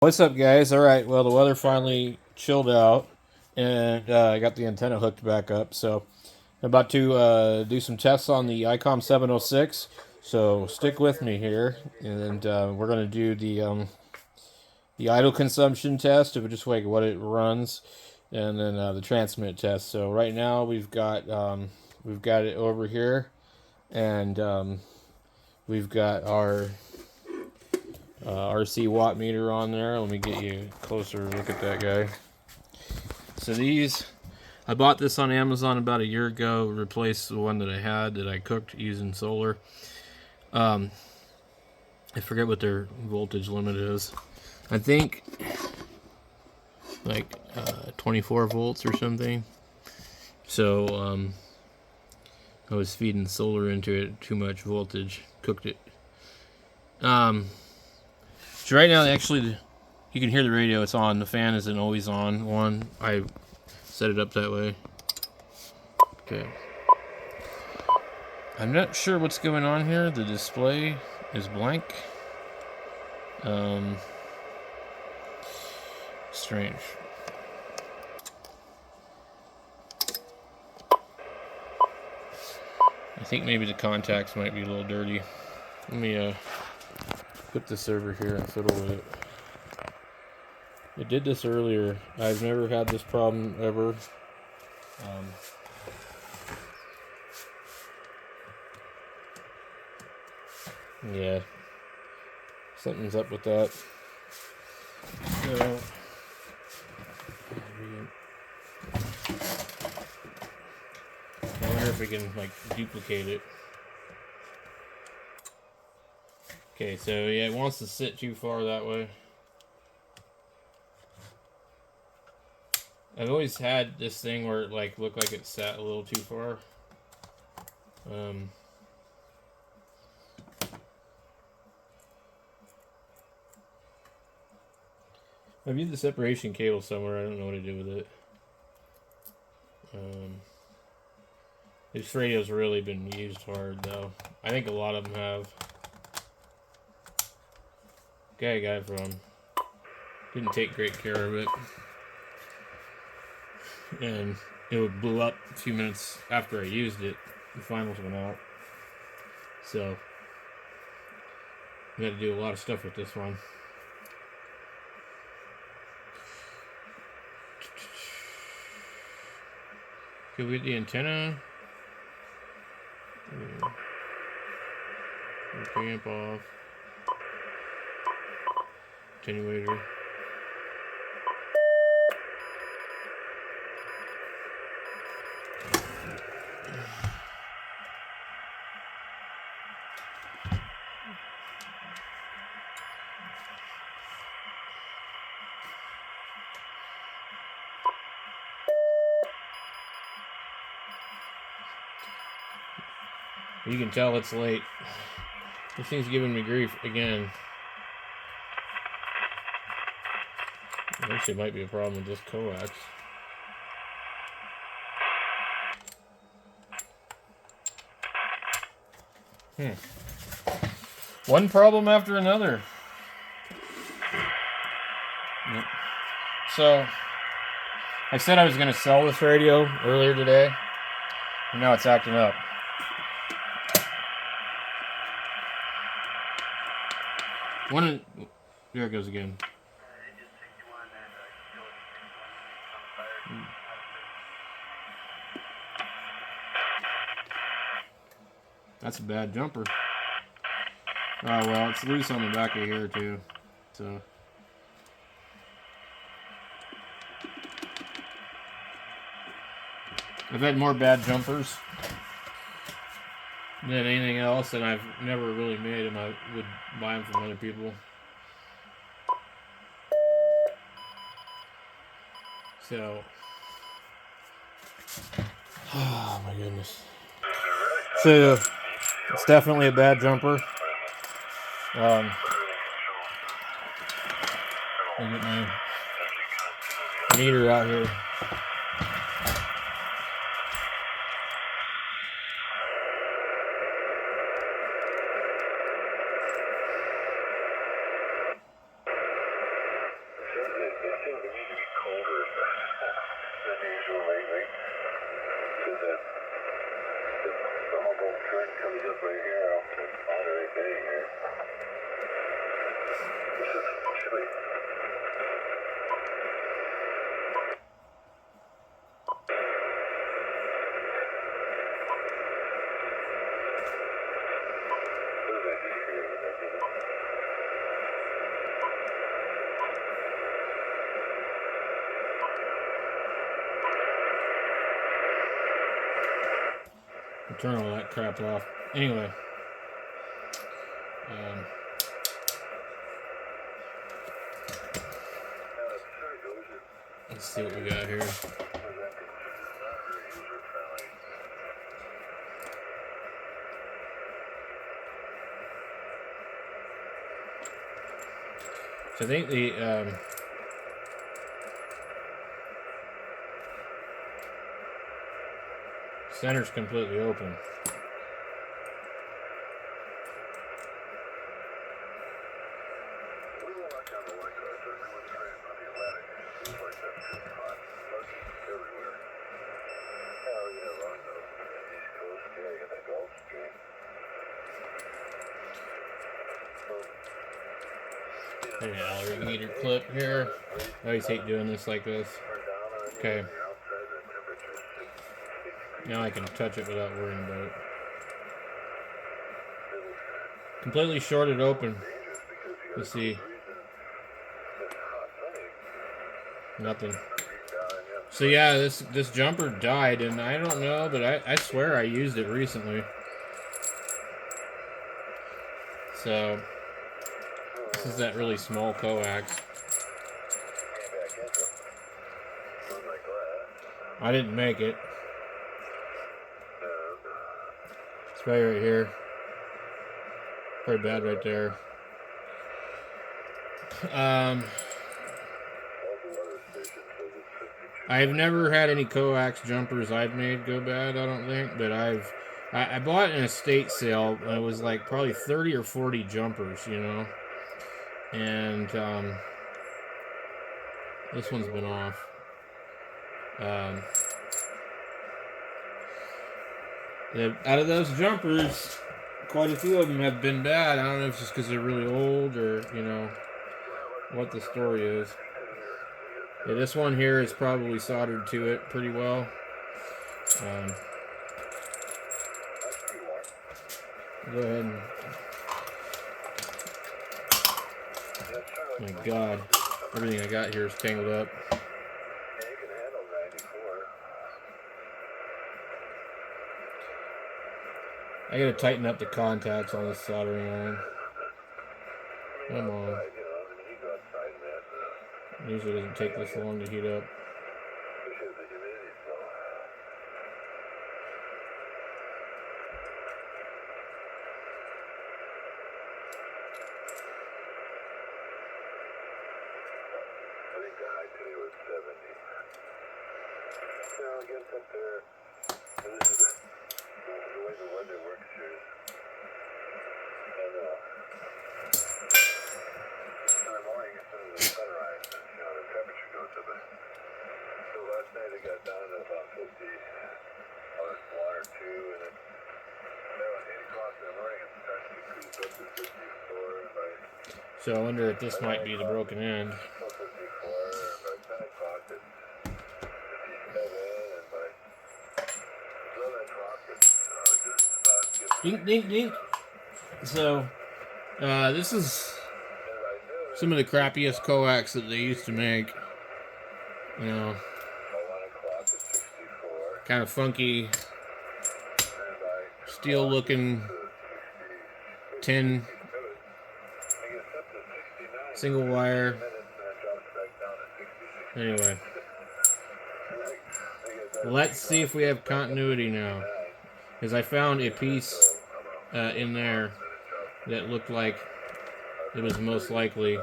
What's up, guys? All right, well, the weather finally chilled out, and I got the antenna hooked back up. So I'm about to do some tests on the ic-706. So stick with me here, and we're going to do the idle consumption test of just like what it runs, and then the transmit test. So right now we've got it over here, and we've got our RC watt meter on there. Let me get you a closer look at that guy. So I bought this on Amazon about a year ago, replaced the one that I had that I cooked using solar. I forget what their voltage limit is. I think like 24 volts or something. So I was feeding solar into it, too much voltage, cooked it. So right now, actually, you can hear the radio. It's on. The fan isn't always on. One, I set it up that way. Okay. I'm not sure what's going on here. The display is blank. Strange. I think maybe the contacts might be a little dirty. Let me put this over here and fiddle with it. It did this earlier. I've never had this problem ever. Yeah, something's up with that. So, I wonder if we can like duplicate it. Okay, so yeah, it wants to sit too far that way. I've always had this thing where it like looked like it sat a little too far. I viewed the separation cable somewhere. I don't know what to do with it. This radio's really been used hard, though. I think a lot of them have. Guy I got it from didn't take great care of it, and it blew up a few minutes after I used it. The finals went out, so I had to do a lot of stuff with this one. Can we get the antenna? Preamp off. Attenuator. You can tell it's late. This thing's giving me grief again. Actually, it might be a problem with this coax. One problem after another. Yep. So, I said I was going to sell this radio earlier today, and now it's acting up. There it goes again. That's a bad jumper. Oh well, it's loose on the back of here too. So I've had more bad jumpers than anything else, and I've never really made them. I would buy them from other people. So, oh my goodness. So, it's definitely a bad jumper. I'll get my meter out here. They seem to me to be colder than usual lately. So the Humboldt current comes up right here off the Monterey Bay here. This is chilly. Turn all that crap off. Anyway. Let's see what we got here. So I think the center's completely open. There's an alligator clip here. I always hate doing this like this. Okay. Now I can touch it without worrying about it. Completely shorted open. Let's see. Nothing. So yeah, this jumper died, and I don't know, but I swear I used it recently. So this is that really small coax. I didn't make it. It's right here. Pretty bad right there. I've never had any coax jumpers I've made go bad, I don't think, but I bought an estate sale, and it was like probably 30 or 40 jumpers, you know, and this one's been off. Out of those jumpers, quite a few of them have been bad. I don't know if it's just because they're really old or, you know, what the story is. Yeah, this one here is probably soldered to it pretty well. Go ahead and... My God, everything I got here is tangled up. I gotta tighten up the contacts on this soldering iron. Come on. It usually doesn't take this long to heat up. So I wonder if this might be the broken end. Dink, dink, dink. So, this is some of the crappiest coax that they used to make. You know, kind of funky, steel-looking tin, single wire. Anyway, let's see if we have continuity now. Because I found a piece in there that looked like it was most likely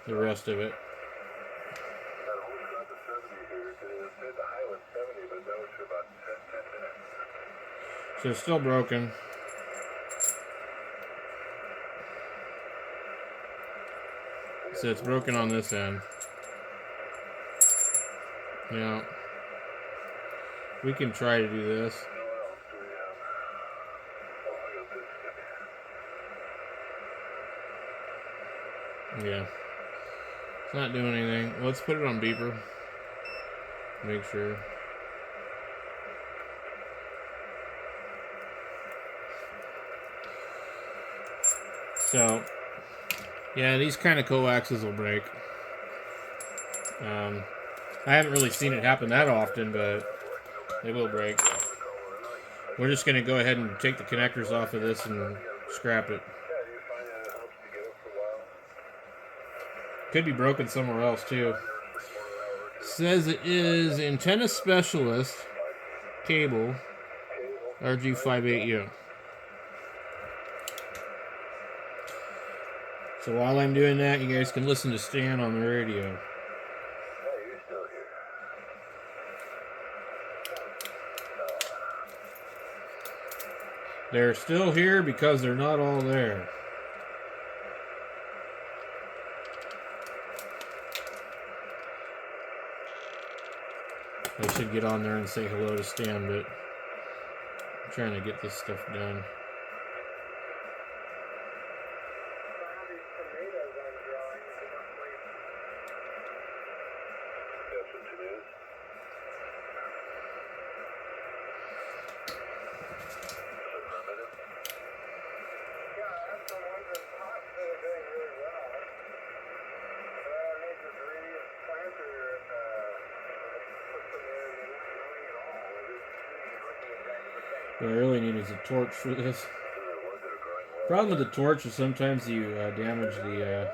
the rest of it. So it's still broken. So it's broken on this end. Now, we can try to do this. Yeah. It's not doing anything. Let's put it on beeper. Make sure. So, yeah, these kind of coaxes will break. I haven't really seen it happen that often, but they will break. We're just going to go ahead and take the connectors off of this and scrap it. Could be broken somewhere else, too. Says it is antenna specialist cable RG58U. So while I'm doing that, you guys can listen to Stan on the radio. They're still here because they're not all there. I should get on there and say hello to Stan, but I'm trying to get this stuff done. What I really need is a torch for this. Problem with the torch is sometimes you damage the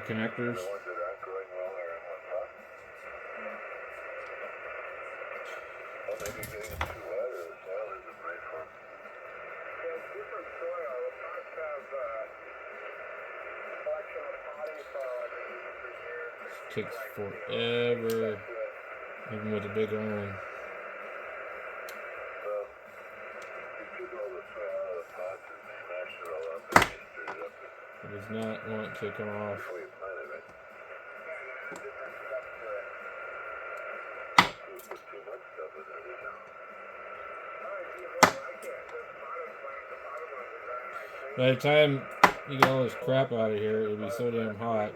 connectors. It takes forever, even with a big iron. It does not want to come off. By the time you get all this crap out of here, it'll be so damn hot.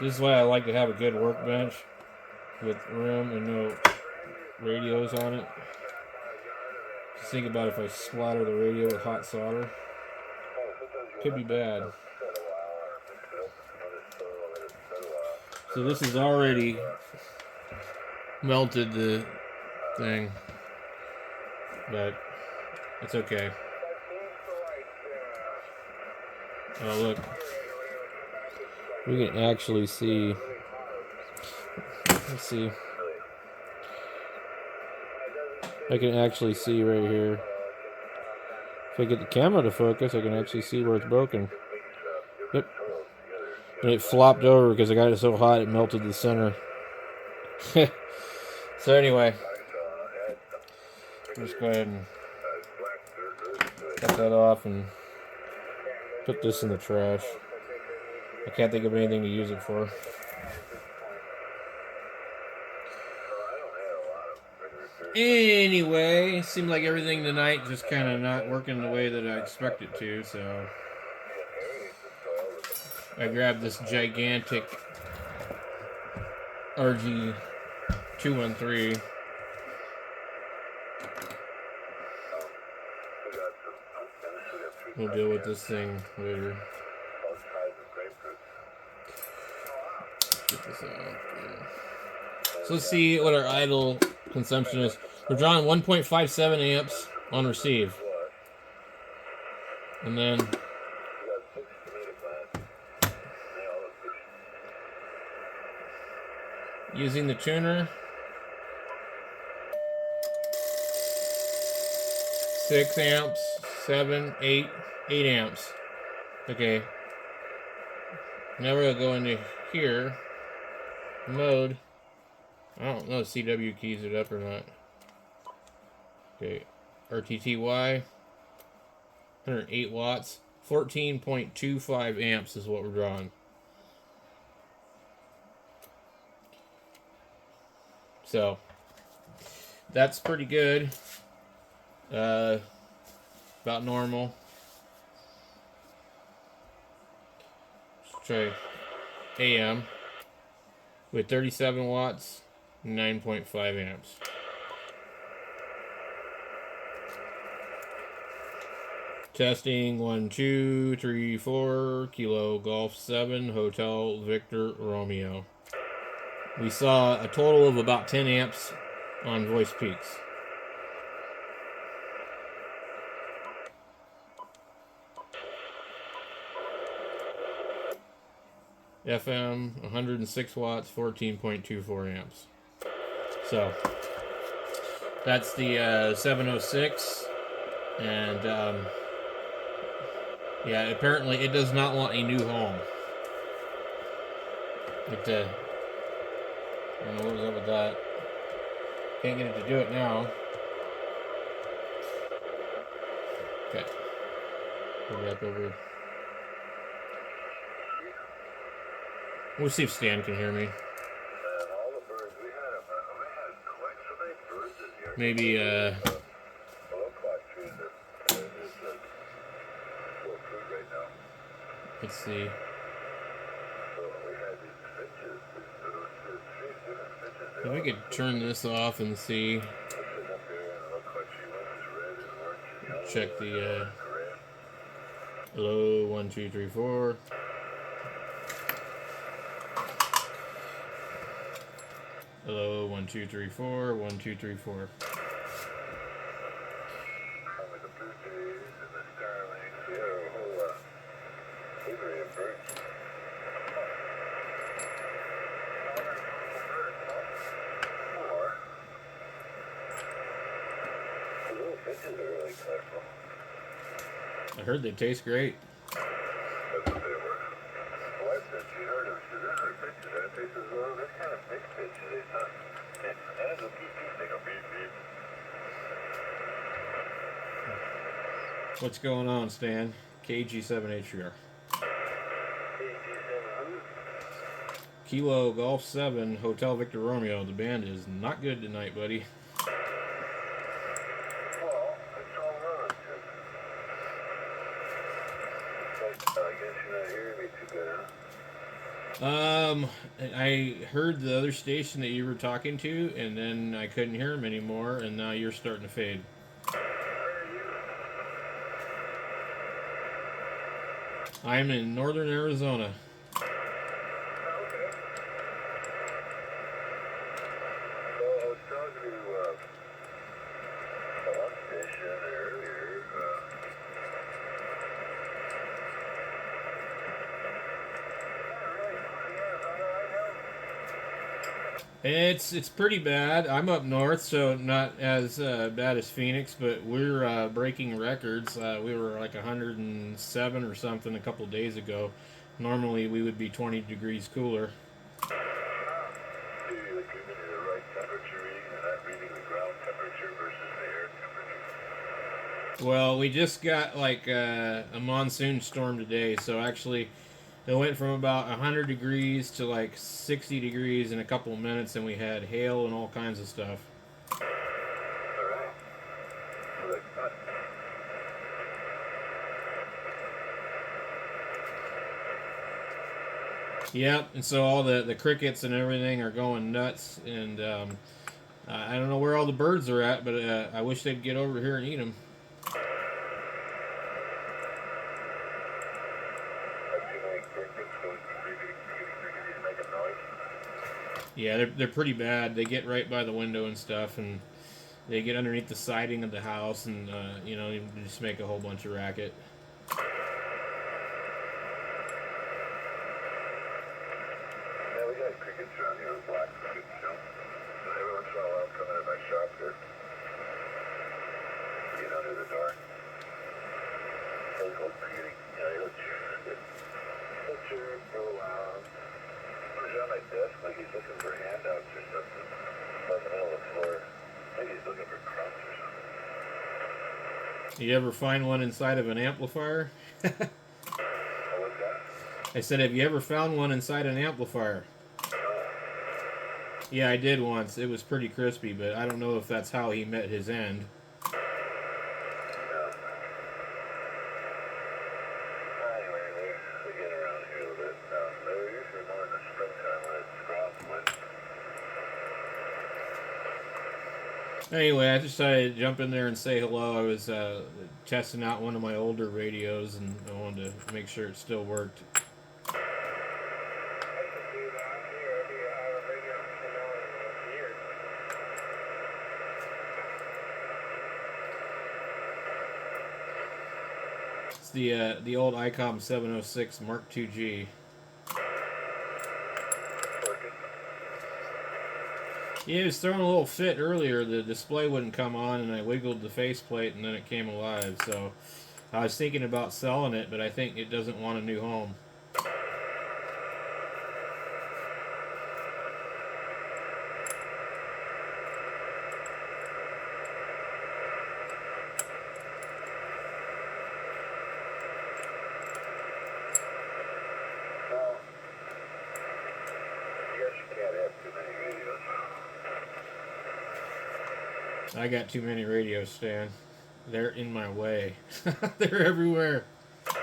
This is why I like to have a good workbench with room and no radios on it. Just think about if I splatter the radio with hot solder. Could be bad. So this has already melted the thing, but it's okay. Oh look, we can actually see. Let's see. I can actually see right here. If I get the camera to focus, I can actually see where it's broken. Yep. And it flopped over because I got it so hot it melted the center. So anyway, just go ahead and cut that off and put this in the trash. I can't think of anything to use it for. Anyway, seemed like everything tonight just kind of not working the way that I expect it to, so I grabbed this gigantic RG213. We'll deal with this thing later. Get this out. Yeah. So let's see what our idle consumption is. We're drawing 1.57 amps on receive. And then using the tuner, 6 amps, 7, 8 amps. Okay. Now we're going to go into here, mode. I don't know if CW keys it up or not. Okay, RTTY, 108 watts, 14.25 amps is what we're drawing. So that's pretty good. About normal. Let's try AM with 37 watts, 9.5 amps. Testing 1, 2, 3, 4, Kilo Golf 7, Hotel Victor Romeo. We saw a total of about 10 amps on voice peaks. FM 106 watts, 14.24 amps. So that's the 706, and yeah, apparently it does not want a new home. I don't know what was up with that. Can't get it to do it now. Okay. Go back over. We'll see if Stan can hear me. All the birds we had quite so many birds in here. Maybe Right now. let's see. So we had these finches. There was three different finches. If we could turn this off and see. Sitting up there and it looked like she was red and orange and yellow. Check the Red. hello, 1, 2, 3, 4. Hello, 1, 2, 3, 4. 1, 2, 3, 4. With the blue jays and the starlings, we had a whole livery of birds. More. The little finches are really colorful. I heard they taste great. That's what they were. My wife said she heard them. She said, "Those are finches, aren't they?" She says, "Well, they're kind of big finches. They thought, and as a beep beep, they go beep beep." What's going on, Stan? KG7HR. Kilo Golf 7, Hotel Victor Romeo. The band is not good tonight, buddy. Well, it's all relative. But I guess you're not hearing me too good, huh? I heard the other station that you were talking to, and then I couldn't hear him anymore, and now you're starting to fade. Where are you? I'm in northern Arizona. Okay. Well, I was talking to one station earlier. It's pretty bad. I'm up north, so not as bad as Phoenix, but we're breaking records. We were like 107 or something a couple days ago. Normally we would be 20 degrees cooler. Do you give me the right temperature reading and I'm reading the ground temperature versus the air temperature? Well, we just got like a monsoon storm today, so actually it went from about 100 degrees to like 60 degrees in a couple of minutes, and we had hail and all kinds of stuff. Alright. Like that. Yep, and so all the crickets and everything are going nuts, and I don't know where all the birds are at, but I wish they'd get over here and eat them. Yeah, they're pretty bad. They get right by the window and stuff, and they get underneath the siding of the house, and you know, just make a whole bunch of racket. Yeah, we got crickets around here, black crickets, you know. And every once in a while, I'll come into my shop here. Get under the door. He'll go creating, you know, he'll chirp for a while. He's on my desk like he's looking for handouts or something. On the middle of the floor. Maybe he's looking for crumbs or something. You ever find one inside of an amplifier? Oh, what's that? I said, have you ever found one inside an amplifier? No. Yeah, I did once. It was pretty crispy, but I don't know if that's how he met his end. No. Anyway, they get around here a little bit. They're usually more in the springtime when it's ground wet. Anyway, I decided to jump in there and say hello. I was testing out one of my older radios, and I wanted to make sure it still worked. I can do that here. Do you have a radio here? It's the old ic-706 mk2g. Working. Yeah, it was throwing a little fit earlier. The display wouldn't come on, and I wiggled the faceplate, and then it came alive. So I was thinking about selling it, but I think it doesn't want a new home. Well, I guess you can't have too many radios. I got too many radios, Stan. They're in my way. They're everywhere. I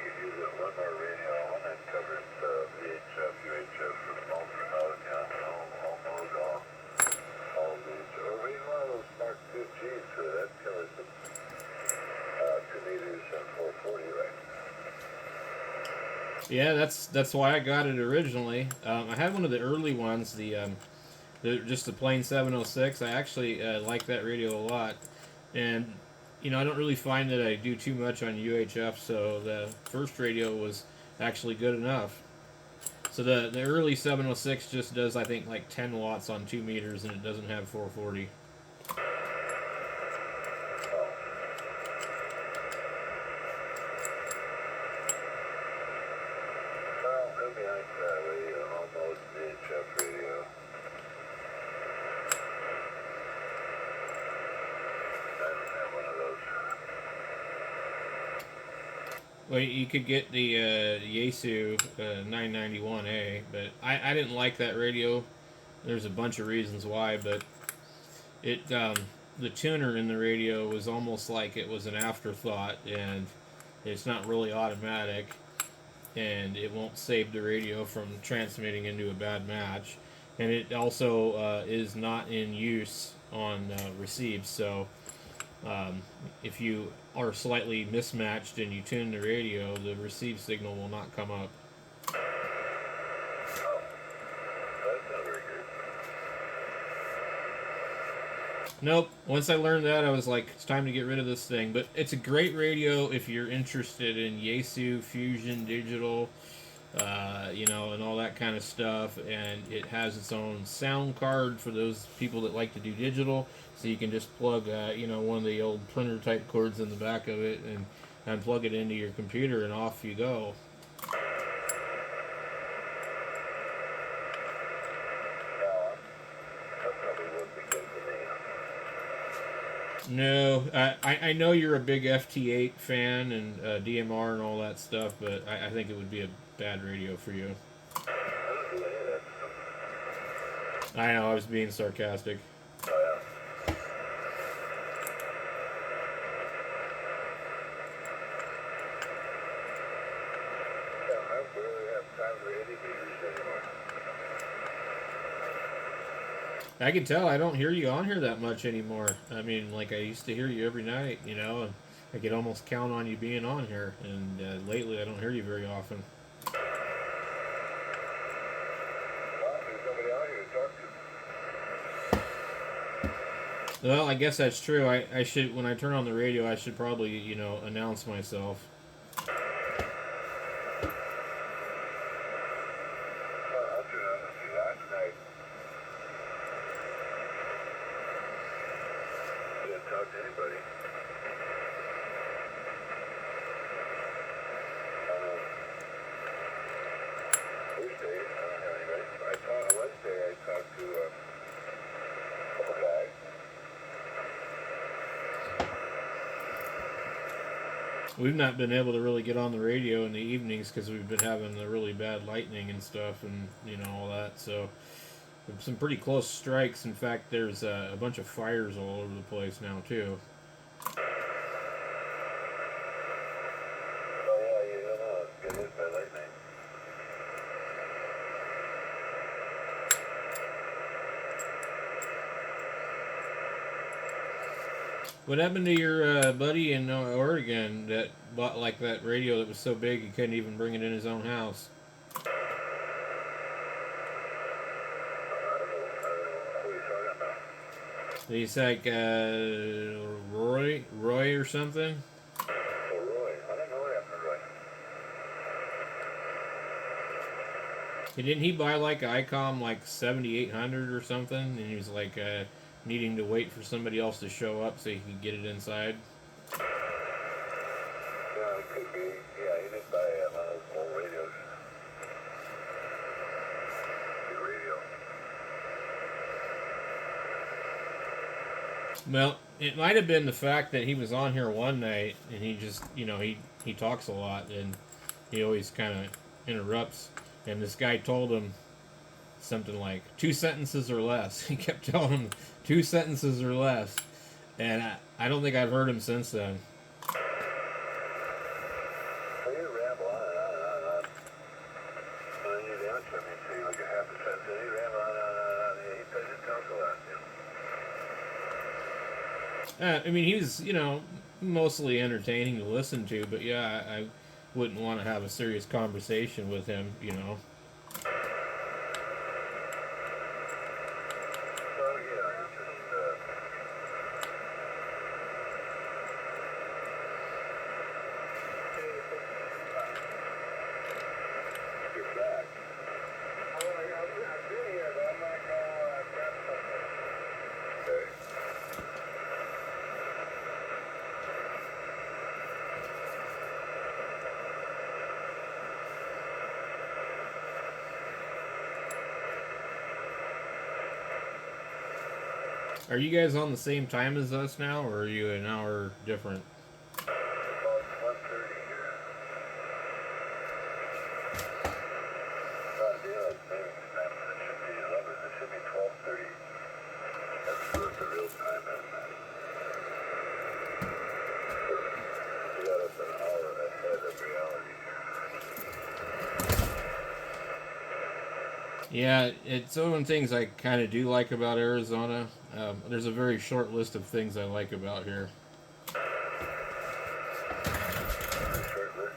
could use it one more radio, one that covers VHF, UHF from ultra mode down to all mode, all these. Or maybe one of those smart 2Gs, so that covers the 2 meters and 440, right? Yeah, that's why I got it originally. I had one of the early ones, just the plain 706. I actually like that radio a lot, and I don't really find that I do too much on UHF, so the first radio was actually good enough. So the early 706 just does, I think, like 10 watts on 2 meters, and it doesn't have 440. Well, it'll be nice to have a all mode VHF radio. I don't have one of those. Well, you could get the Yaesu 991A, but I didn't like that radio. There's a bunch of reasons why, but it the tuner in the radio was almost like it was an afterthought, and it's not really automatic, and it won't save the radio from transmitting into a bad match, and it also is not in use on receives. So if you are slightly mismatched and you tune the radio, the receive signal will not come up. Oh, that's not very good. Nope. Once I learned that, I was like, it's time to get rid of this thing. But it's a great radio if you're interested in Yaesu, Fusion, Digital, and all that kind of stuff. And it has its own sound card for those people that like to do digital. So you can just plug, one of the old printer type cords in the back of it and plug it into your computer, and off you go. No, that probably wouldn't be good for me. No, I know you're a big FT8 fan and DMR and all that stuff, but I think it would be a bad radio for you. I don't do any of that stuff. I know, I was being sarcastic. Oh, yeah. Yeah, I barely have time for any meters anymore. I can tell I don't hear you on here that much anymore. I mean, like I used to hear you every night, and I could almost count on you being on here. And lately, I don't hear you very often. Well, there's nobody out here to talk to. Well, I guess that's true. I should, when I turn on the radio, I should probably, announce myself. Well, I'll turn on and see last night. Didn't talk to anybody. We've not been able to really get on the radio in the evenings because we've been having the really bad lightning and stuff, and all that. So some pretty close strikes. In fact, there's a bunch of fires all over the place now too. Oh yeah, you don't know. Get hit by lightning. What happened to your buddy in Oregon that bought like that radio that was so big he couldn't even bring it in his own house? Who are you talking about? He's like Roy or something. Oh, Roy. I don't know what happened to Roy. Didn't he buy like an ICOM like 7800 or something, and he was like needing to wait for somebody else to show up so he could get it inside? Yeah, it could be. Yeah, he did buy one of those old radios. The radio. Well, it might have been the fact that he was on here one night and he just, he talks a lot and he always kind of interrupts. And this guy told him something like 2 sentences or less. He kept telling him 2 sentences or less. And I don't think I've heard him since then. Well, you ramble on and on and on and on. And then you answer me, so you like a half a sentence, and you ramble on and on and on. He just talks a lot, I mean, he was, mostly entertaining to listen to, but yeah, I wouldn't want to have a serious conversation with him. So, yeah, it's just, you're back. I've been here, but I'm not going to grab something. Okay. Are you guys on the same time as us now, or are you an hour different? Well, it's 1:30 here. Yeah, it's maybe time. It should be 11. It should be 12:30. That's the real time, isn't it? We got us an hour ahead of reality here. Yeah, it's one of the things I kind of do like about Arizona. There's a very short list of things I like about here. Short list.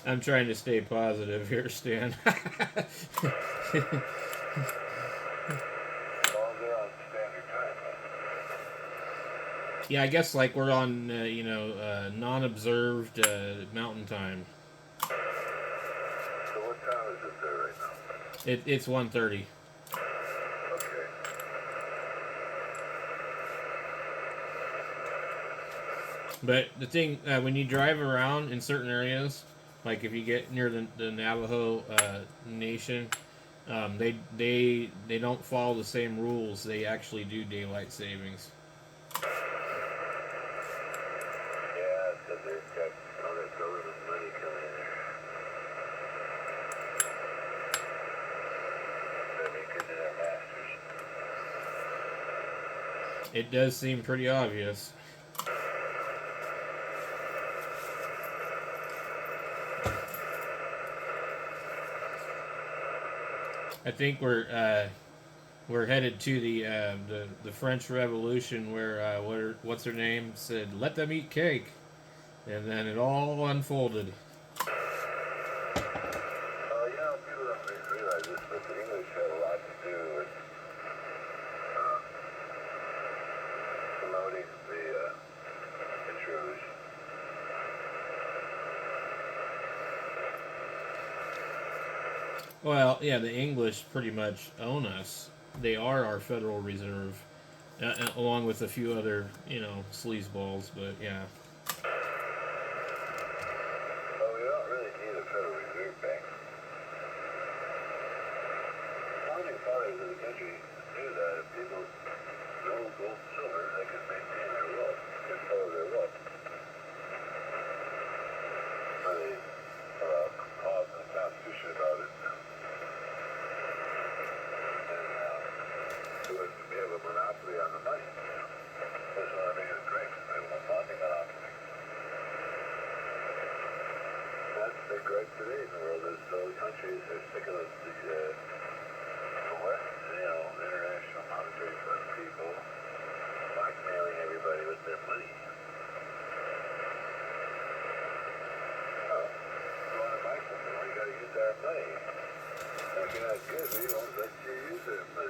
I'm trying to stay positive here, Stan. Well, they're on standard time. Yeah, I guess like we're on, non-observed mountain time. So what time is it there right now? It's 1:30. Okay. But the thing, when you drive around in certain areas, like if you get near the Navajo Nation, they don't follow the same rules. They actually do daylight savings. Yeah, so they've got all that government money coming in there. They're making their masters. It does seem pretty obvious. I think we're headed to the French Revolution, where what's her name said, "Let them eat cake," and then it all unfolded. People don't realize this, but the English had a lot to do with promoting the French Revolution. Well, yeah, the English pretty much own us. They are our Federal Reserve, along with a few other, sleazeballs. But yeah, Well, we don't really need a Federal Reserve Bank. Founding fathers of the country knew that if people no gold, silver, because the West, international monetary fund people blackmailing everybody with their money. Oh, you want to buy something? Well, you got to use our money. If you're not good, we won't let you use our money.